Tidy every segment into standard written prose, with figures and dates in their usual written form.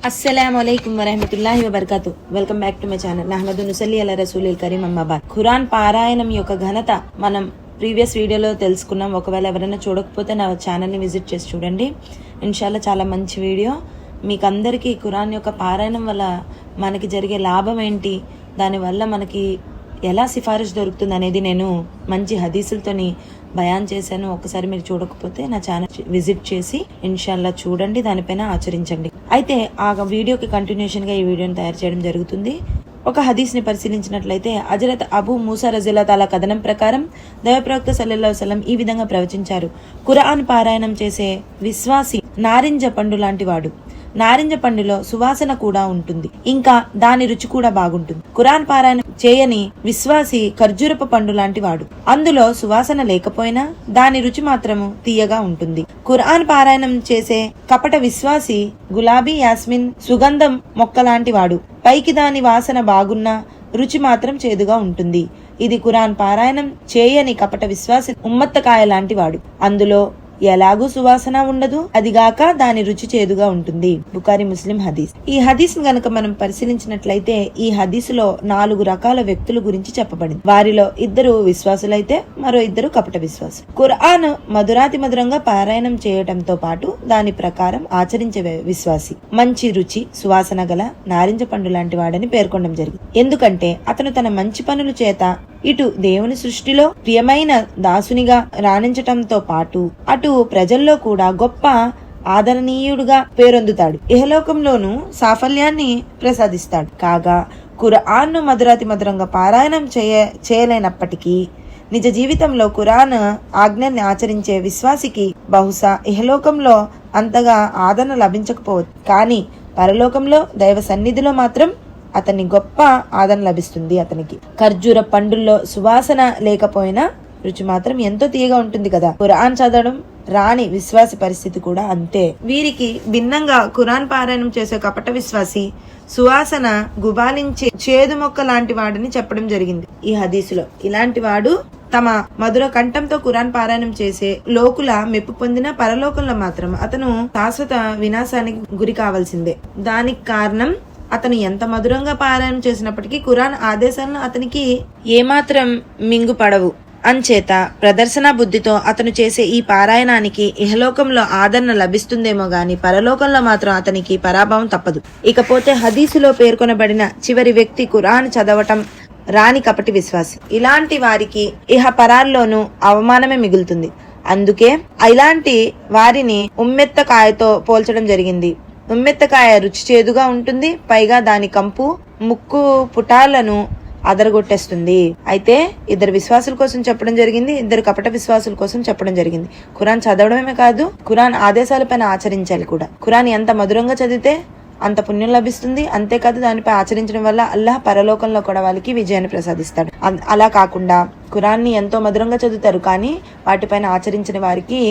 अस्सलामुअलैकुम वरहमतुल्लाहि वबरकातु। Welcome back to my channel నహ్మదు నుసల్లి అలా రసూలిల్ కరీం అమ్మాబాద్. ఖురాన్ పారాయణం యొక్క ఘనత మనం ప్రీవియస్ వీడియోలో తెలుసుకున్నాం. ఒకవేళ ఎవరైనా చూడకపోతే నా ఛానల్ని విజిట్ చేసి చూడండి. ఇన్షాల్లా చాలా మంచి వీడియో. మీకు అందరికీ ఖురాన్ యొక్క పారాయణం వల్ల మనకి జరిగే లాభం ఏంటి, దానివల్ల మనకి ఎలా సిఫారిష్ దొరుకుతుంది అనేది నేను మంచి హదీసులతోని బయాన్ చేశాను. ఒకసారి మీరు చూడకపోతే నా ఛానల్ విజిట్ చేసి ఇన్షాల్లా చూడండి, దానిపైన ఆచరించండి. అయితే ఆ వీడియోకి కంటిన్యూషన్గా ఈ వీడియోని తయారు చేయడం జరుగుతుంది. ఒక హదీస్ని పరిశీలించినట్లయితే హజరత్ అబూ మూసా రజియల్లాహు తఆలా కథనం ప్రకారం దైవ ప్రవక్త సల్లల్లాహు అలైహి వసల్లం ఈ విధంగా ప్రవచించారు: ఖురాన్ పారాయణం చేసే విశ్వాసి నారింజ పండు లాంటి వాడు. నారింజ పండులో సువాసన కూడా ఉంటుంది, ఇంకా దాని రుచి కూడా బాగుంటుంది. ఖురాన్ పారాయణం చేయని విశ్వాసి ఖర్జూరపు పండు లాంటి వాడు. అందులో సువాసన లేకపోయినా దాని రుచి మాత్రము తీయగా ఉంటుంది. ఖురాన్ పారాయణం చేసే కపట విశ్వాసి గులాబీ యాస్మిన్ సుగంధం మొక్క లాంటి వాడు. పైకి దాని వాసన బాగున్నా రుచి మాత్రం చేదుగా ఉంటుంది. ఇది ఖురాన్ పారాయణం చేయని కపట విశ్వాసి ఉమ్మత్తకాయ లాంటి వాడు. అందులో ఎలాగూ సువాసన ఉండదు, అదిగాక దాని రుచి చేదుగా ఉంటుంది. బుఖారీ ముస్లిం హదీస్. ఈ హదీస్ గనక మనం పరిశీలించినట్లయితే ఈ హదీసులో 4 రకాల వ్యక్తుల గురించి చెప్పబడింది. వారిలో 2 విశ్వాసులైతే మరో 2 కపట విశ్వాసులు. ఖురాన్ మధురాతి మధురంగా పారాయణం చేయటంతో పాటు దాని ప్రకారం ఆచరించే విశ్వాసి మంచి రుచి సువాసన గల నారింజ పండు లాంటి వాడని పేర్కొనడం జరిగింది. ఎందుకంటే అతను తన మంచి పనుల చేత ఇటు దేవుని సృష్టిలో ప్రియమైన దాసునిగా రాణించటంతో పాటు అటు ప్రజల్లో కూడా గొప్ప ఆదరణీయుడుగా పేరొందుతాడు. ఇహలోకంలోనూ సాఫల్యాన్ని ప్రసాదిస్తాడు. కాగా ఖురాన్ను మధురాతి మధురంగా పారాయణం చేయలేనప్పటికీ నిజ జీవితంలో ఖురాన్ ఆజ్ఞల్ని ఆచరించే విశ్వాసికి బహుశా ఇహలోకంలో అంతగా ఆదరణ లభించకపోవచ్చు, కానీ పరలోకంలో దైవ సన్నిధిలో మాత్రం అతని గొప్ప ఆదరణ లభిస్తుంది. అతనికి ఖర్జూర పండుల్లో సువాసన లేకపోయినా రుచి మాత్రం ఎంతో తీయగా ఉంటుంది కదా. ఖురాన్ చదవడం రాని విశ్వాసి పరిస్థితి కూడా అంతే. వీరికి భిన్నంగా ఖురాన్ పారాయణం చేసే కపట విశ్వాసి సువాసన గుబాలించే చేదు మొక్క లాంటి వాడిని చెప్పడం జరిగింది ఈ హదీసులో. ఇలాంటి వాడు తమ మధుర కంఠంతో ఖురాన్ పారాయణం చేసే లోకుల మెప్పు పొందిన పరలోకంలో మాత్రం అతను శాశ్వత వినాశానికి గురి కావాల్సిందే. దానికి కారణం అతను ఎంత మధురంగా పారాయణం చేసినప్పటికీ ఖురాన్ ఆదేశాలను అతనికి ఏమాత్రం మింగుపడవు. అంచేత ప్రదర్శన బుద్ధితో అతను చేసే ఈ పారాయణానికి ఇహలోకంలో ఆదరణ లభిస్తుందేమో గాని పరలోకంలో మాత్రం అతనికి పరాభవం తప్పదు. ఇకపోతే హదీసులో పేర్కొనబడిన చివరి వ్యక్తి ఖురాన్ చదవటం రాని కపటి విశ్వాసి. ఇలాంటి వారికి ఇహ పరాల్లోనూ అవమానమే మిగులుతుంది. అందుకే ఇలాంటి వారిని ఉమ్మెత్తకాయతో పోల్చడం జరిగింది. ఉమ్మెత్తకాయ రుచి చేదుగా ఉంటుంది, పైగా దాని కంపు ముక్కు పుటాలను అదరగొట్టేస్తుంది. అయితే 2 విశ్వాసుల కోసం చెప్పడం జరిగింది, 2 కపట విశ్వాసుల కోసం చెప్పడం జరిగింది. ఖురాన్ చదవడమే కాదు, ఖురాన్ ఆదేశాలపైన ఆచరించాలి కూడా. ఖురాన్ ఎంత మధురంగా చదివితే అంత పుణ్యం లభిస్తుంది. అంతేకాదు దానిపై ఆచరించడం వల్ల అల్లాహ్ పరలోకంలో కూడా వాళ్ళకి విజయాన్ని ప్రసాదిస్తాడు. అలా కాకుండా ఖురాన్ని ఎంతో మధురంగా చదువుతారు, కానీ వాటిపైన ఆచరించిన వారికి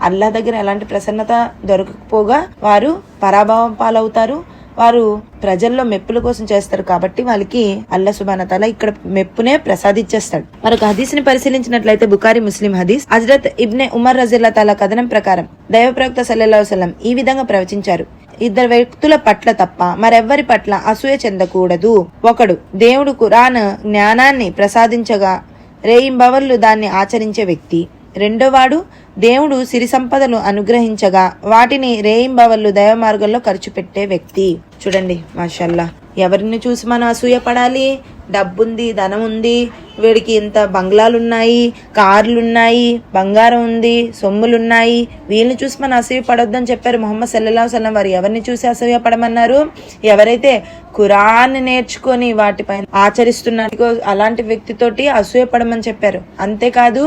అల్లాహ్ దగ్గర ఎలాంటి ప్రసన్నత దొరకకపోగా వారు పరాభవం పాలవుతారు. వారు ప్రజల్లో మెప్పుల కోసం చేస్తారు కాబట్టి వాళ్ళకి అల్లాహ్ సుబ్హానహు వ తఆలా ఇక్కడ మెప్పునే ప్రసాదించేస్తాడు. మరొక హదీస్ని పరిశీలించినట్లయితే బుఖారీ ముస్లిం హదీస్. హజరత్ ఇబ్నే ఉమర్ రజియల్లాహు తఆలా కథనం ప్రకారం దైవ ప్రవక్త సల్లల్లాహు అలైహి వసల్లం ఈ విధంగా ప్రవచించారు: 2 వ్యక్తుల పట్ల తప్ప మరెవ్వరి పట్ల అసూయ చెందకూడదు. ఒకడు దేవుడు ఖురాన్ జ్ఞానాన్ని ప్రసాదించగా రేయింబవళ్ళు దాన్ని ఆచరించే వ్యక్తి. రెండోవాడు దేవుడు సిరి సంపదలు అనుగ్రహించగా వాటిని రేయింబవళ్ళు దైవ మార్గంలో ఖర్చు పెట్టే వ్యక్తి. చూడండి మాషాల్లా, ఎవరిని చూసి మనం అసూయ పడాలి? డబ్బుంది, ధనం ఉంది, వీడికి ఇంత బంగ్లాలున్నాయి, కార్లున్నాయి, బంగారం ఉంది, సొమ్ములున్నాయి, వీళ్ళని చూసి మనం అసూయ పడొద్దని చెప్పారు ముహమ్మద్ సల్లల్లాహు అలైహి వసల్లం వారు. ఎవరిని చూసి అసూయ పడమన్నారు? ఎవరైతే ఖురాన్ నేర్చుకొని వాటిపైన ఆచరిస్తున్నారు అలాంటి వ్యక్తితోటి అసూయ పడమని చెప్పారు. అంతేకాదు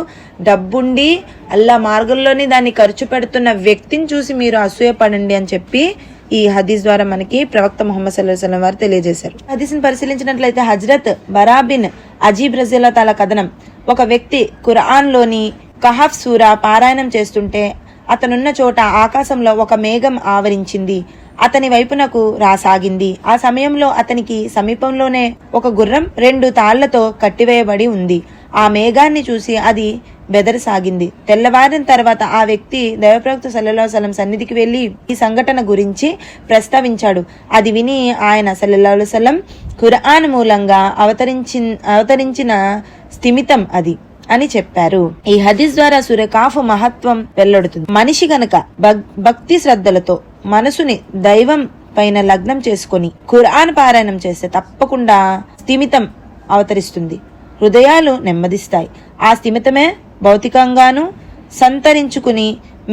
డబ్బుండి అల్లా మార్గంలోని దాన్ని ఖర్చు పెడుతున్న వ్యక్తిని చూసి మీరు అసూయ పడండి అని చెప్పి ఈ హదీస్ ద్వారా మనకి ప్రవక్త ముహమ్మద్ సల్లల్లాహు అలైహి వసల్లం వారు తెలియజేశారు. హదీస్ని పరిశీలించినట్లయితే హజరత్ బరా బిన్ అజీబ్ రజియల్లాహు తఆలా కథనం. ఒక వ్యక్తి ఖురాన్లోని కహఫ్ సూరా పారాయణం చేస్తుంటే అతనున్న చోట ఆకాశంలో ఒక మేఘం ఆవరించింది. అతని వైపునకు రాసాగింది. ఆ సమయంలో అతనికి సమీపంలోనే ఒక గుర్రం 2 తాళ్లతో కట్టివేయబడి ఉంది. ఆ మేఘాన్ని చూసి అది బెదరసాగింది. తెల్లవారిన తర్వాత ఆ వ్యక్తి దైవప్రవక్త సల్లల్లాహు అలైహి వసల్లం సన్నిధికి వెళ్లి ఈ సంఘటన గురించి ప్రస్తావించాడు. అది విని ఆయన సల్లల్లాహు అలైహి వసల్లం ఖురాన్ మూలంగా అవతరించిన స్థిమితం అది అని చెప్పారు. ఈ హదీస్ ద్వారా సూర కాఫ్ మహత్వం వెల్లడుతుంది. మనిషి గనక భక్తి శ్రద్ధలతో మనసుని దైవం పైన లగ్నం చేసుకొని ఖురాన్ పారాయణం చేస్తే తప్పకుండా స్థిమితం అవతరిస్తుంది. హృదయాలు నెమ్మదిస్తాయి. ఆ స్థిమితమే భౌతికంగాను సంతరించుకుని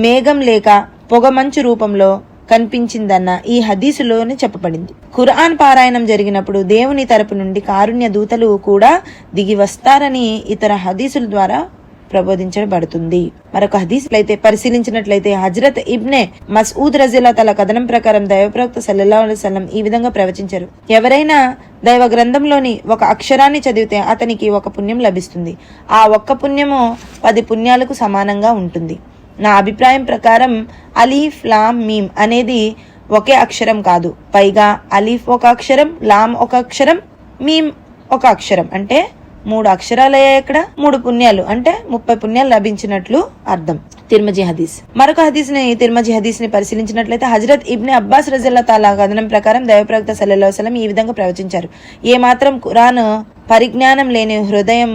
మేఘం లేక పొగమంచు రూపంలో కనిపించిందన్న ఈ హదీసులోనే చెప్పబడింది. ఖురాన్ పారాయణం జరిగినప్పుడు దేవుని తరపు నుండి కారుణ్య దూతలు కూడా దిగి వస్తారని ఇతర హదీసుల ద్వారా ప్రబోధించబడుతుంది. మరొక హదీస్ అయితే పరిశీలించినట్లయితే హజరత్ ఇబ్నే మస్ఊద్ రజియల్లాహు తఆలా కథనం ప్రకారం దైవప్రవక్త సల్లల్లాహు అలైహి వసల్లం ఈ విధంగా ప్రవచించారు. ఎవరైనా దైవ గ్రంథంలోని ఒక అక్షరాన్ని చదివితే అతనికి ఒక పుణ్యం లభిస్తుంది. ఆ ఒక్క పుణ్యము 10 పుణ్యాలకు సమానంగా ఉంటుంది. నా అభిప్రాయం ప్రకారం అలీఫ్ లామ్ మీమ్ అనేది ఒకే అక్షరం కాదు, పైగా అలీఫ్ ఒక అక్షరం, లామ్ ఒక అక్షరం, మీమ్ ఒక అక్షరం, అంటే 3 అక్షరాలయ్యాయి. ఇక్కడ 3 పుణ్యాలు అంటే 30 పుణ్యాలు లభించినట్లు అర్థం. తిర్మజీ హదీస్. మరొక తిర్మజీ హదీస్ ని పరిశీలించినట్లయితే హజరత్ ఇబ్నే అబ్బాస్ రజియల్లాహు తఆలా కథనం ప్రకారం దైవప్రవక్త సల్లల్లాహు అలైహి వసల్లం ఈ విధంగా ప్రవచించారు. ఏ మాత్రం ఖురాన్ పరిజ్ఞానం లేని హృదయం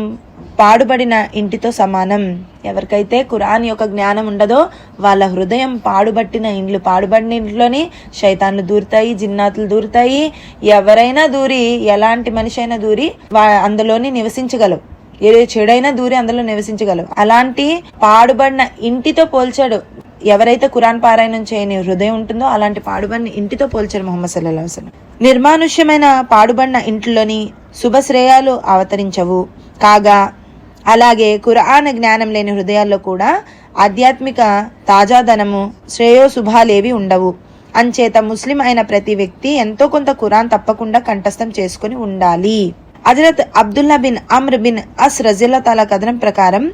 పాడుబడిన ఇంటితో సమానం. ఎవరికైతే ఖురాన్ యొక్క జ్ఞానం ఉండదో వాళ్ళ హృదయం పాడుబడిన ఇంట్లోని శైతాన్లు దూరుతాయి, జిన్నాతులు దూరుతాయి. ఎవరైనా దూరి, ఎలాంటి మనిషి అయినా దూరి అందులోని నివసించగలవు. ఏ చెడైనా దూరి అందులో నివసించగలవు. అలాంటి పాడుబడిన ఇంటితో పోల్చాడు. ఎవరైతే ఖురాన్ పారాయణం చేయని హృదయం ఉంటుందో అలాంటి పాడుబడిన ఇంటితో పోల్చాడు ముహమ్మద్ సల్లల్లాహు అలైహి వసల్లం. నిర్మానుష్యమైన పాడుబడిన ఇంట్లోని శుభశ్రేయాలు అవతరించవు. కాగా అలాగే ఖురాన్ జ్ఞానం లేని హృదయాల్లో కూడా ఆధ్యాత్మిక తాజాదనము, శ్రేయోశుభాలేవి ఉండవు. అంచేత ముస్లిం అయిన ప్రతి వ్యక్తి ఎంతో కొంత ఖురాన్ తప్పకుండా కంఠస్థం చేసుకుని ఉండాలి. హజరత్ అబ్దుల్లా బిన్ అమ్ర్ బిన్ అస్ రజియల్లాహు తఆలా కథనం ప్రకారం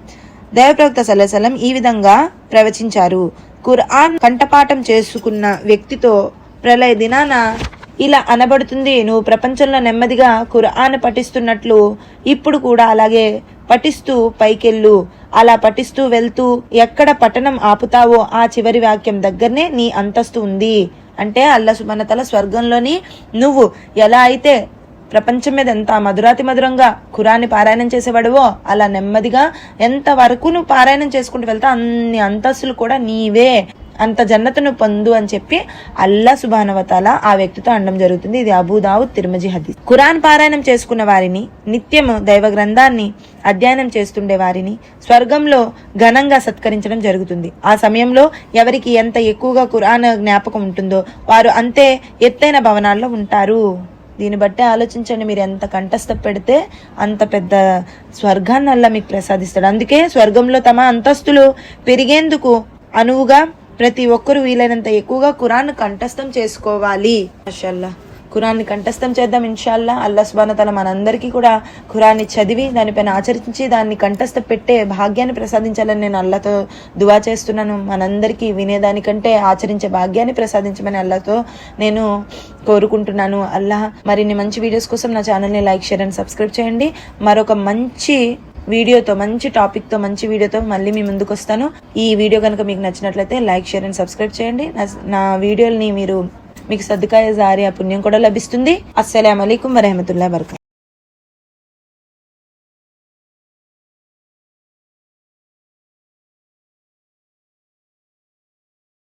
దైవప్రవక్త సల్లల్లాహు అలైహి వసల్లం ఈ విధంగా ప్రవచించారు. ఖురాన్ కంఠపాఠం చేసుకున్న వ్యక్తితో ప్రళయ దినాన ఇలా అనబడుతుంది: నువ్వు ప్రపంచంలో నెమ్మదిగా ఖురాన్ పఠిస్తున్నట్లు ఇప్పుడు కూడా అలాగే పఠిస్తూ పైకెళ్ళు. అలా పఠిస్తూ వెళ్తూ ఎక్కడ పఠనం ఆపుతావో ఆ చివరి వాక్యం దగ్గరనే నీ అంతస్తు ఉంది. అంటే అల్లాహ్ సుబ్హానహు వ తఆలా స్వర్గంలోని నువ్వు ఎలా అయితే ప్రపంచం మీద ఎంత మధురాతి మధురంగా ఖురాన్ని పారాయణం చేసేవాడువో అలా నెమ్మదిగా ఎంత వరకు నువ్వు పారాయణం చేసుకుంటూ వెళ్తా అన్ని అంతస్తులు కూడా నీవే, అంత జన్నతును పొందు అని చెప్పి అల్లాహ్ సుబ్హానహు వ తఆలా ఆ వ్యక్తితో అనడం జరుగుతుంది. ఇది అబూ దావుద్ తిర్మిజీ హదీస్. ఖురాన్ పారాయణం చేసుకున్న వారిని, నిత్యము దైవ గ్రంథాన్ని అధ్యయనం చేస్తుండే వారిని స్వర్గంలో ఘనంగా సత్కరించడం జరుగుతుంది. ఆ సమయంలో ఎవరికి ఎంత ఎక్కువగా ఖురాన్ జ్ఞాపకం ఉంటుందో వారు అంతే ఎత్తైన భవనాల్లో ఉంటారు. దీన్ని బట్టి ఆలోచించండి, మీరు ఎంత కంఠస్థ పెడితే అంత పెద్ద స్వర్గాన్ని అల్లాహ్ మీకు ప్రసాదిస్తాడు. అందుకే స్వర్గంలో తమ అంతస్తులు పెరిగేందుకు అనువుగా ప్రతి ఒక్కరు వీలైనంత ఎక్కువగా ఖురాన్ కంఠస్థం చేసుకోవాలి. మాషాల్లాహ్, ఖురాన్ని కంఠస్థం చేద్దాం ఇన్షాల్లా. అల్లాహ్ సుబ్హానహు వ తఆలా మనందరికీ కూడా ఖురాన్ని చదివి దానిపైన ఆచరించి దాన్ని కంఠస్థ పెట్టే భాగ్యాన్ని ప్రసాదించాలని నేను అల్లాహ్తో దువా చేస్తున్నాను. మనందరికీ వినేదానికంటే ఆచరించే భాగ్యాన్ని ప్రసాదించమని అల్లాహ్తో నేను కోరుకుంటున్నాను. అల్లాహ్ మరిన్ని మంచి వీడియోస్ కోసం నా ఛానల్ని లైక్, షేర్ అండ్ సబ్స్క్రైబ్ చేయండి. మరొక మంచి వీడియోతో, మంచి టాపిక్తో, మంచి వీడియోతో మళ్ళీ మీ ముందుకు వస్తాను. ఈ వీడియో కనుక మీకు నచ్చినట్లయితే లైక్, షేర్ అండ్ సబ్స్క్రైబ్ చేయండి. నా వీడియోని మీకు సద్దుకాయ జారియా పుణ్యం కూడా లభిస్తుంది. అస్సలాము అలైకుం వరహమతుల్లాహి వబరకాతుహు.